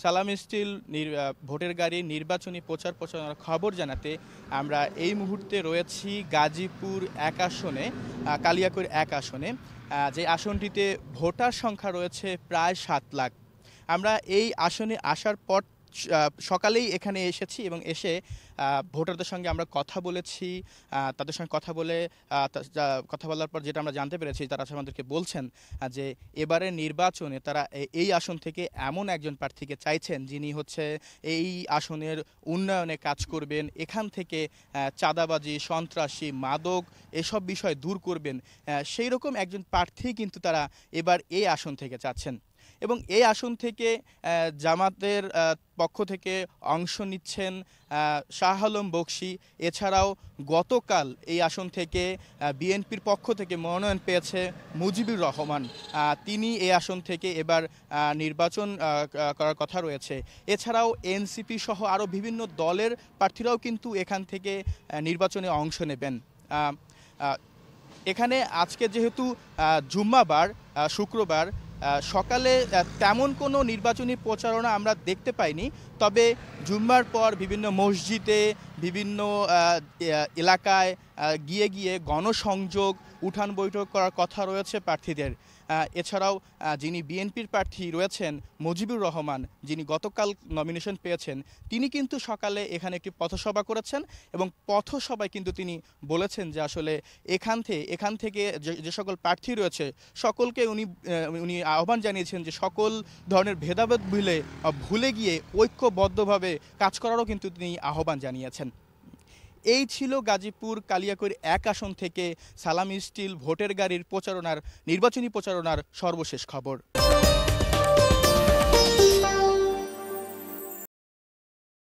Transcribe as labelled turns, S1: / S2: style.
S1: সালাম স্টিল ভোটের গাড়ি নির্বাচনী প্রচার প্রচারণার খবর জানাতে আমরা এই মুহূর্তে রয়েছি গাজীপুর ১ আসনে, কালিয়াকৈর ১ আসনে, যে আসনটিতে ভোটার সংখ্যা রয়েছে প্রায় ৭ লাখ। আমরা এই আসনে আসার পর সকালেই এখানে এসেছি এবং এসে ভোটারদের সঙ্গে আমরা কথা বলেছি। তাদের সঙ্গে কথা বলার পর যেটা আমরা জানতে পেরেছি, তারা আমাদেরকে বলছেন যে এবারের নির্বাচনে তারা এই আসন থেকে এমন একজন প্রার্থীকে চাইছেন যিনি হচ্ছে এই আসনের উন্নয়নে কাজ করবেন, এখান থেকে চাঁদাবাজি, সন্ত্রাসী, মাদক এসব বিষয় দূর করবেন। সেই রকম একজন প্রার্থী কিন্তু তারা এবার এই আসন থেকে চাচ্ছেন। এবং এই আসন থেকে জামাতের পক্ষ থেকে অংশ নিচ্ছেন শাহ আলম বকশী। এছাড়াও গতকাল এই আসন থেকে বিএনপির পক্ষ থেকে মনোনয়ন পেয়েছে মুজিবুর রহমান। তিনি এই আসন থেকে এবার নির্বাচন করার কথা রয়েছে। এছাড়াও এনসিপি সহ আরও বিভিন্ন দলের প্রার্থীরাও কিন্তু এখান থেকে নির্বাচনে অংশ নেবেন। এখানে আজকে যেহেতু জুম্মাবার, শুক্রবার, সকালে তেমন কোনো নির্বাচনী প্রচারণা আমরা দেখতে পাইনি। তবে জুম্মার পর বিভিন্ন মসজিদে, বিভিন্ন এলাকায় গিয়ে গিয়ে গণসংযোগ, উঠান বৈঠক করার কথা রয়েছে প্রার্থীদের। এছাড়াও যিনি বিএনপির প্রার্থী রয়েছেন মুজিবুর রহমান, যিনি গতকাল নমিনেশন পেয়েছেন, তিনি কিন্তু সকালে এখানে একটি পথসভা করেছেন এবং পথসভায় কিন্তু তিনি বলেছেন যে আসলে এখান থেকে যে সকল প্রার্থী রয়েছে সকলকে উনি আহ্বান জানিয়েছেন যে সকল ধরনের ভেদাভেদ ভুলে গিয়ে ঐক্যবদ্ধভাবে কাজ করারও কিন্তু তিনি আহ্বান জানিয়েছেন। এই ছিল গাজীপুর কালিয়াকৈর ১ আসন থেকে সালাম স্টিল ভোটের গাড়ির নির্বাচনী প্রচারণার সর্বশেষ খবর।